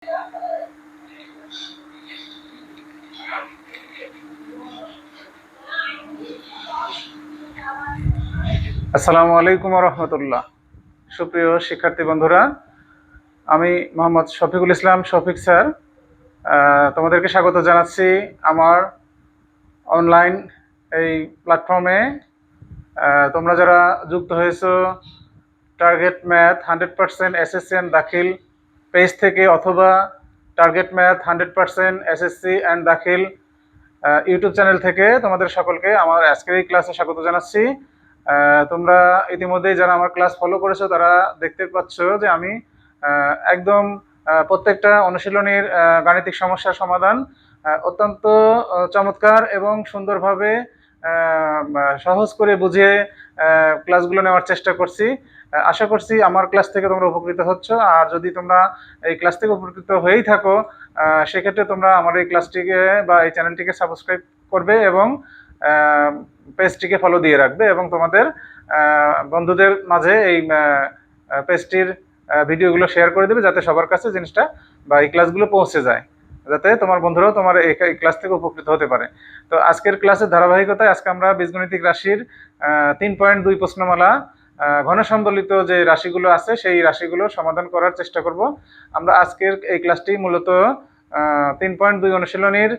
আসসালামু আলাইকুম রহমতুল্লাহ। সুপ্রিয় শিক্ষার্থী বন্ধুরা, আমি মোহাম্মদ শফিকুল ইসলাম শফিক স্যার তোমাদেরকে স্বাগত জানাচ্ছি আমার অনলাইন এই প্ল্যাটফর্মে। তোমরা যারা যুক্ত হয়েছো টার্গেট ম্যাথ 100% এসএসসি অ্যান্ড দাখিল পেজ থেকে অথবা টার্গেট ম্যাথ 100% এসএসসি অ্যান্ড দাখিল ইউটিউব চ্যানেল থেকে, তোমাদের সকলকে আমার আজকের এই ক্লাসে স্বাগত জানাচ্ছি। তোমরা ইতিমধ্যেই যারা আমার ক্লাস ফলো করেছো তারা দেখতে পাচ্ছ যে আমি একদম প্রত্যেকটা অনুশীলনীর গাণিতিক সমস্যার সমাধান অত্যন্ত চমৎকার এবং সুন্দরভাবে সহজ করে বুঝিয়ে ক্লাসগুলো নেওয়ার চেষ্টা করছি। আশা করছি আমার ক্লাস থেকে তোমরা উপকৃত হচ্ছ। আর যদি তোমরা এই ক্লাস থেকে উপকৃত হয়েই থাকো সেক্ষেত্রে তোমরা আমার এই ক্লাসটিকে বা এই চ্যানেলটিকে সাবস্ক্রাইব করবে এবং পেজটিকে ফলো দিয়ে রাখবে এবং তোমাদের বন্ধুদের মাঝে এই পেজটির ভিডিওগুলো শেয়ার করে দেবে, যাতে সবার কাছে জিনিসটা বা এই ক্লাসগুলো পৌঁছে যায়, যাতে তোমার বন্ধুরাও তোমার এই ক্লাস থেকে উপকৃত হতে পারে। তো আজকের ক্লাসের ধারাবাহিকতায় আজকে আমরা বীজগণিতিক রাশির 3.2 প্রশ্নমালা ঘন সম্বলিত যে রাশিগুলো আছে সেই রাশিগুলো সমাধান করার চেষ্টা করব। আমরা আজকের এই ক্লাসটি মূলত 3.2 অনুশীলনীর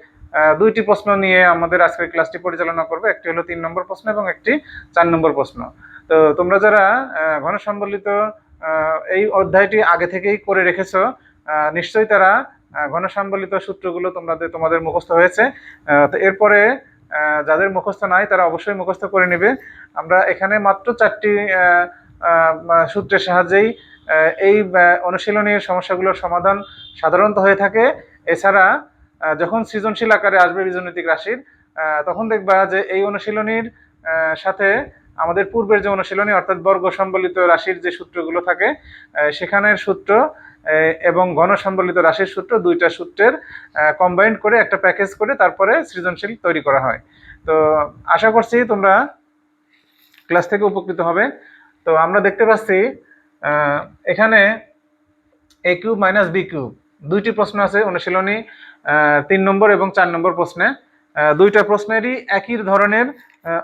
দুইটি প্রশ্ন নিয়ে আমাদের আজকের ক্লাসটি পরিচালনা করবে। একটি হলো 3 নম্বর প্রশ্ন এবং একটি 4 নম্বর প্রশ্ন। তো তোমরা যারা ঘন সম্বলিত এই অধ্যায়টি আগে থেকেই করে রেখেছো, নিশ্চয়ই তারা ঘন সম্বলিত সূত্রগুলো তোমাদের মুখস্থ হয়েছে। তো এরপরে যাদের মুখস্থ নাই তারা অবশ্যই মুখস্থ করে নেবে। আমরা এখানে মাত্র 4টি সূত্রের সাহায্যেই এই অনুশীলনীর সমস্যাগুলোর সমাধান সাধারণত হয়ে থাকে। এছাড়া যখন সৃজনশীল আকারে আসবে বীজগণিতিক রাশির, তখন দেখবা যে এই অনুশীলনীর সাথে আমাদের পূর্বের যে অনুশীলনী অর্থাৎ বর্গ সম্বলিত রাশির যে সূত্রগুলো থাকে সেখানের সূত্র এবং ঘন সম্বলিত রাশির সূত্র, দুইটা সূত্রের কম্বাইন্ড করে একটা প্যাকেজ করে তারপরে সৃজনশীল তৈরি করা হয়। তো আশা করছি তোমরা ক্লাস থেকে উপকৃত হবে। তো আমরা দেখতে পাচ্ছি এখানে a cube minus b cube দুইটি প্রশ্ন আছে অনুশীলনী 3 নম্বর এবং 4 নম্বর প্রশ্নে। দুইটা প্রশ্নেরই একই ধরনের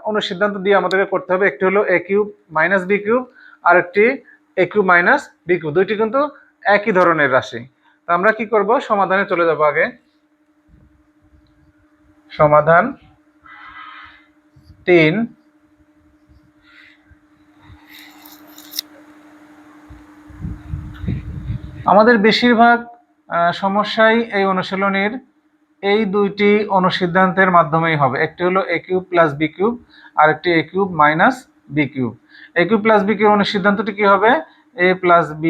অনুসিদ্ধান্ত দিয়ে আমাদেরকে করতে হবে। একটি হলো a cube minus b cube আর একটি a cube minus b cube, দুইটি কিন্তু একই ধরনের রাশি। তো আমরা কি করব, সমাধানে চলে যাব। আগে সমাধান 3। আমাদের বেশিরভাগ সমস্যাই এই অনুশীলনীর এই দুইটি অনুসিদ্ধান্তের মাধ্যমেই হবে। একটি হলো a cube plus b cube আর একটি a cube minus b cube. a cube plus b cube অনুসিদ্ধান্তটি কি হবে? a plus b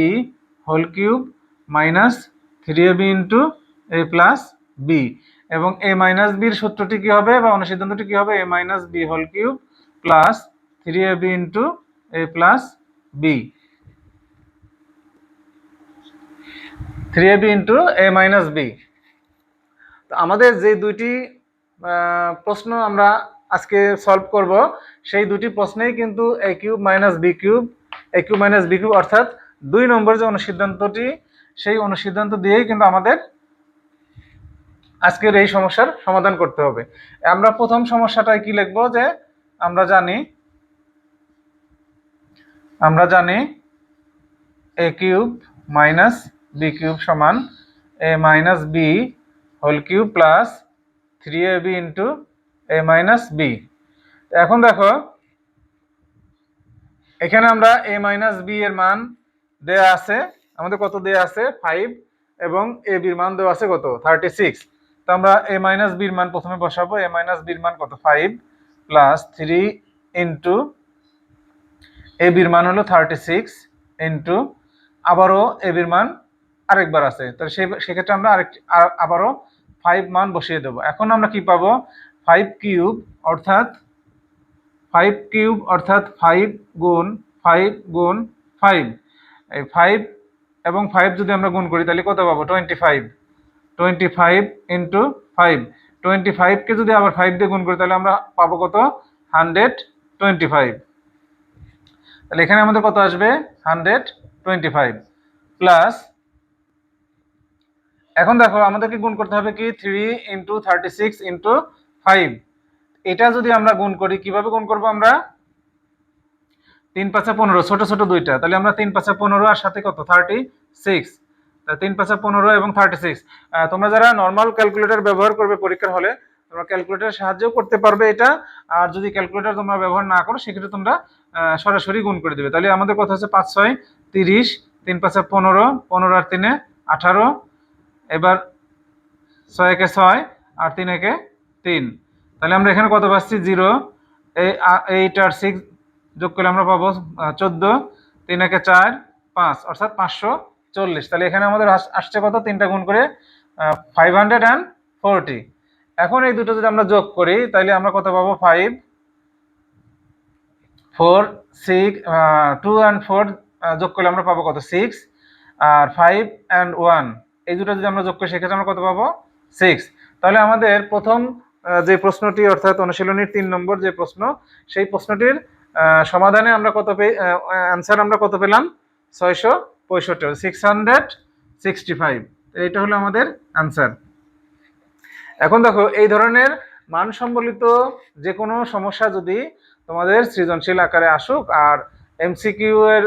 whole cube minus 3ab into a plus b, এবং a মাইনাস b এর সূত্রটি কি হবে বা অনুসিদ্ধান্তটি কি হবে? a minus b whole cube plus 3ab into a plus b, 3ab into a minus b। তো আমাদের যে দুইটি প্রশ্ন আমরা আজকে সলভ করব সেই দুটি প্রশ্নেই কিন্তু a cube minus b cube, a cube minus b cube অর্থাৎ 2 নম্বর যে অনুসিদ্ধান্তটি সেই অনুসিদ্ধান্ত দিয়েই কিন্তু আমাদের আজকের এই সমস্যার সমাধান করতে হবে। আমরা প্রথম সমস্যাটায় কি লিখব, যে আমরা জানি a cube minus b cube সমান a minus b whole cube plus 3ab into a minus b। এখন দেখো এখানে আমরা a মাইনাস b এর মান দেয়া আছে, আমাদের কত দেয়া আছে? 5, এবং ab এর মান দেওয়া আছে কত? 36। তো আমরা a মাইনাস b এর মান প্রথমে বসাবো। a মাইনাস b এর মান কত? 5 প্লাস 3 ইন্টু ab এর মান হলো 36 ইন্টু আবারও ab এর মান আরেকবার আছে, তো সেক্ষেত্রে আমরা আবারও 5 মান বসিয়ে দেবো। এখন আমরা কি পাবো? 5 কিউব অর্থাৎ 5 গুণ 5 গুণ 5, এই 5 এবং 5 যদি আমরা গুণ করি তাহলে কত পাবো? 25 ইন্টু 5, 25কে যদি আবার 5 দিয়ে গুণ করি তাহলে আমরা পাবো কত? 125। তাহলে এখানে আমাদের কত আসবে? 125 প্লাস এখন দেখো আমাদেরকে গুণ করতে হবে কি 3 ইন্টু 36 ইন্টু 5। এটা যদি আমরা গুণ করি, কিভাবে গুণ করব আমরা? 3 5 15, ছোট ছোট দুইটা, তাহলে আমরা 3 5 15 আর সাথে কত 36, 3 5 15 এবং 36। তোমরা যারা নর্মাল ক্যালকুলেটর ব্যবহার করবে পরীক্ষার হলে, তোমরা ক্যালকুলেটরের সাহায্যেও করতে পারবে এটা। আর যদি ক্যালকুলেটর তোমরা ব্যবহার না করো সেক্ষেত্রে তোমরা সরাসরি গুণ করে দিবে। তাহলে আমাদের কথা হচ্ছে 5 6 30, 3 5 15, 15 আর 3 18, এবার 6 একে 6 আর 3 একে 3। তাহলে আমরা এখানে কত পাচ্ছি 0, 8 আর 6 যোগ করলে আমরা পাবো 14, 3 একে 4 5, অর্থাৎ 540। তাহলে এখানে আমাদের আসছে কত, তিনটা গুণ করে 540। এখন এই দুটো যদি আমরা যোগ করি তাহলে আমরা কত পাবো, 5 4 6, 2 and 4 যোগ করলে আমরা পাবো কত 6, আর 5 and 1 এই দুটো যদি আমরা যোগ করি সেক্ষেত্রে আমরা কত পাবো 6। তাহলে আমাদের প্রথম যে প্রশ্নটি, অর্থাৎ অনুশীলনীর 3 নম্বর যে প্রশ্ন, সেই প্রশ্নটির সমাধানে আমরা কত অ্যান্সার আমরা কত পেলাম, 665, 665। এইটা হলো আমাদের অ্যান্সার। এখন দেখো এই ধরনের মান সম্বলিত যে কোনো সমস্যা যদি তোমাদের সৃজনশীল আকারে আসুক, আর এমসিকিউ এর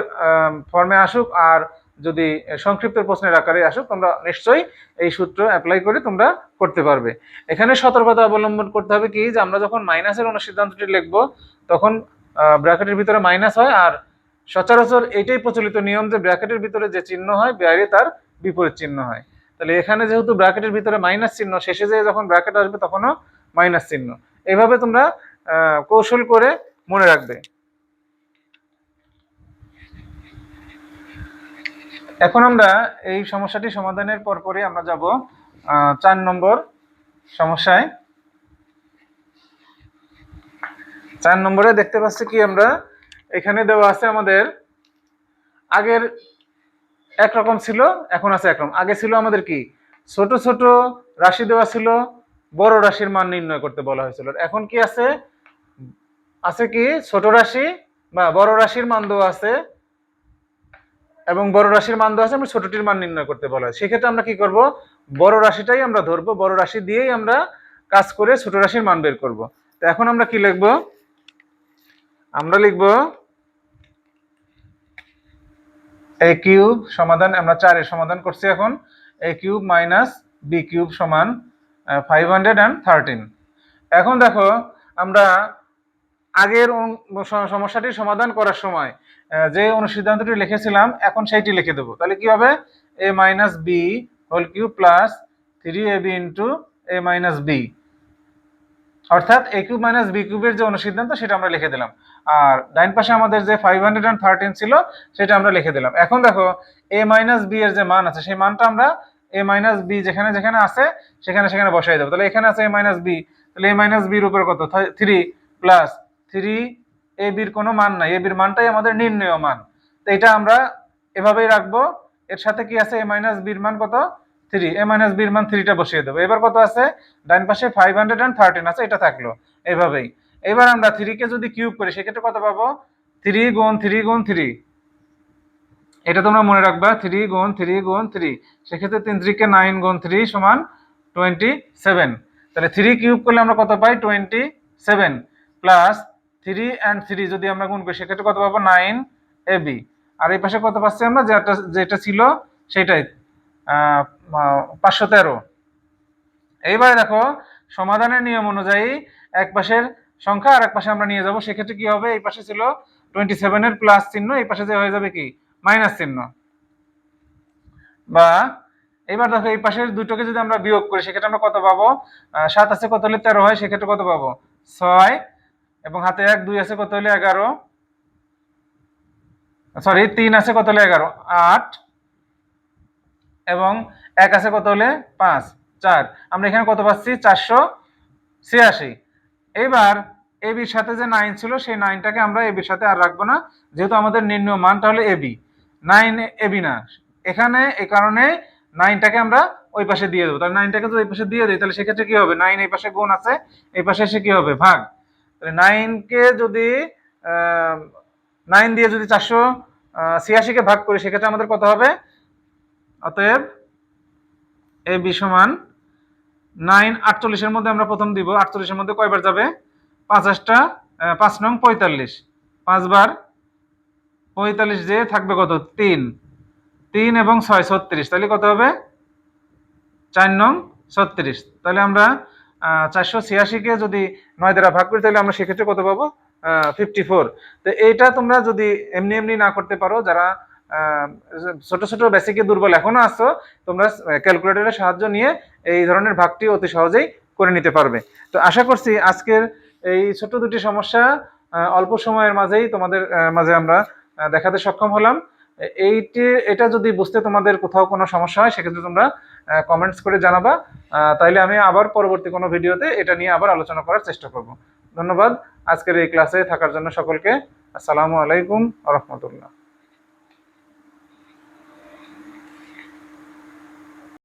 ফর্মে আসুক, আর যদি সংক্ষিপ্ত প্রশ্নের আকারে আসুক, তোমরা নিশ্চয়ই এই সূত্র অ্যাপ্লাই করে তোমরা করতে পারবে। এখানে সতর্কতা অবলম্বন করতে হবে কি, যে আমরা যখন মাইনাসের অনুসিদ্ধান্তটি লিখব তখন ব্র্যাকেটের ভিতরে মাইনাস হয়, আর সচরাচর এটাই প্রচলিত নিয়ম যে ব্র্যাকেটের ভিতরে যে চিহ্ন হয় বাইরে তার বিপরীত চিহ্ন হয়। তাহলে এখানে যেহেতু ব্র্যাকেটের ভিতরে মাইনাস চিহ্ন, শেষে যে যখন ব্র্যাকেট আসবে তখনও মাইনাস চিহ্ন। এইভাবে তোমরা কৌশল করে মনে রাখবে। এখন আমরা এই সমস্যাটি সমাধানের পরপরই আমরা যাব 4 নম্বর সমস্যায়। 4 নম্বরে দেখতে পাচ্ছি কি, আমরা এখানে দেওয়া আছে আমাদের আগের একরকম ছিল, এখন আছে একরকম। আগে ছিল আমাদের কি, ছোট ছোট রাশি দেওয়া ছিল, বড় রাশির মান নির্ণয় করতে বলা হয়েছিল। এখন কি আছে, আছে কি ছোট রাশি বা বড় রাশির মান দেওয়া আছে, এবং বড় রাশির মান দেওয়া আছে, আমরা ছোটটির মান নির্ণয় করতে বলা হয়। সেক্ষেত্রে আমরা কি করব, বড় রাশিটাই আমরা ধরবো, বড় রাশি দিয়েই আমরা কাজ করে ছোট রাশির মান বের করব। তো এখন আমরা কি লিখব, আমরা লিখব a কিউব সমাধান, আমরা 4 এর সমাধান করছি। এখন a cube minus b cube সমান 513। এখন দেখো আমরা আগের সমস্যাটি সমাধান করার সময় যে অনুসিদ্ধান্তটি লিখেছিলাম এখন সেইটি লিখে দেবো। তাহলে কি হবে, a minus B whole cube plus 3ab into a minus B, অর্থাৎ a কিউব মাইনাস b কিউবের যে অনুসিদ্ধান্ত সেটা আমরা লিখে দিলাম, আর ডাইন পাশে আমাদের যে 513 ছিল সেটা আমরা লিখে দিলাম। এখন দেখো a মাইনাস b এর যে মান আছে সেই মানটা আমরা a মাইনাস b যেখানে যেখানে আছে সেখানে সেখানে বসাই দেবো। তাহলে এখানে আছে a মাইনাস b, তাহলে a মাইনাস b এর উপরে কত 3 প্লাস 3 a b এর কোনো মান নাই, a b এর মানটাই আমাদের নির্ণেয় মান। তো এটা আমরা এভাবেই রাখবো। এর সাথে কি আছে, a মাইনাস b এর মান কত 3, a মাইনাস b এর মান 3টা বসিয়ে দেবো। এবার কত আছে, ডান পাশে 513 আছে, এটা থাকলো এইভাবেই। এবার আমরা 3 কে যদি কিউব করি সেক্ষেত্রে কত পাবো, 3 গুণ 3 গুণ 3, এটা তোমরা মনে রাখবা, 3 গুণ 3 গুণ 3, সেক্ষেত্রে 3 3 কে 9 গুণ 3 সমান 27। তাহলে 3 কিউব করলে আমরা কত পাই 27, প্লাস 3 and 3 যদি আমরা গুণ করি সেক্ষেত্রে কত পাবো 9ab, আর এই পাশে কত পাচ্ছি আমরা, যেটা ছিল সেটাই 513। এইবারে দেখো সমাধানের নিয়ম অনুযায়ী এক পাশের সংখ্যা আর এক পাশে আমরা নিয়ে যাব। সেক্ষেত্রে কি হবে, এই পাশে ছিল 27 এর প্লাস চিহ্ন, এই পাশে যে হয়ে যাবে কি মাইনাস চিহ্ন। বা এবার দেখো এই পাশের দুটোকে যদি আমরা বিয়োগ করি সেক্ষেত্রে আমরা কত পাবো, 7 আছে কত হলে 13 হয়, সেক্ষেত্রে কত পাবো 6, এবং হাতে 1 2 আছে কত হলে 11, সরি 3 আছে কত হলে 11 8, এবং 1 আছে কত হলে 5 4, আমরা এখানে কত পাচ্ছি 486। এবার এবির সাথে যে 9 ছিল সেই 9টাকে আমরা এবির সাথে আর রাখবো না, যেহেতু আমাদের নির্ণয় মানটা হলো এবি, 9 এবি না এখানে, এই কারণে 9টাকে আমরা ওই পাশে দিয়ে দেবো। তাহলে 9টাকে যদি ওই পাশে দিয়ে দিই তাহলে সেক্ষেত্রে কি হবে, 9 এই পাশে গুণ আছে, এই পাশে এসে কি হবে ভাগ। তাহলে 9 কে যদি 9 দিয়ে যদি 486 কে ভাগ করি সেক্ষেত্রে আমাদের কত হবে, অতএব এ বি সমান 9 48-এর মধ্যে আমরা প্রথম দিব। 48-এর মধ্যে কয়বার যাবে? 50টা, 5 নং 45, 5 বার 45 যে থাকবে কত? 3, 3 এবং 6 36, তাহলে কত হবে? 4 নং 36। তাহলে আমরা 486-কে যদি 9 দ্বারা ভাগ করি তাহলে আমরা সেক্ষেত্রে কত পাবো? 54। তো এইটা তোমরা যদি এমনি এমনি না করতে পারো, যারা ছোট ছোট বেসিকে দুর্বল এখনো আছো, তোমরা ক্যালকুলেটরের সাহায্য নিয়ে এই ধরনের ভাগটি অতি সহজেই করে নিতে পারবে। তো আশা করছি আজকের এই ছোট দুটি সমস্যা অল্প সময়ের মাঝেই তোমাদের মাঝে আমরা দেখাতে সক্ষম হলাম। এটা যদি বুঝতে তোমাদের কোথাও কোনো সমস্যা হয় সেক্ষেত্রে তোমরা কমেন্টস করে জানাবা। তাইলে আমি আবার পরবর্তী কোনো ভিডিওতে এটা নিয়ে আবার আলোচনা করার চেষ্টা করব। ধন্যবাদ আজকের এই ক্লাসে থাকার জন্য সকলকে। আসসালামু আলাইকুম ওয়া রাহমাতুল্লাহ।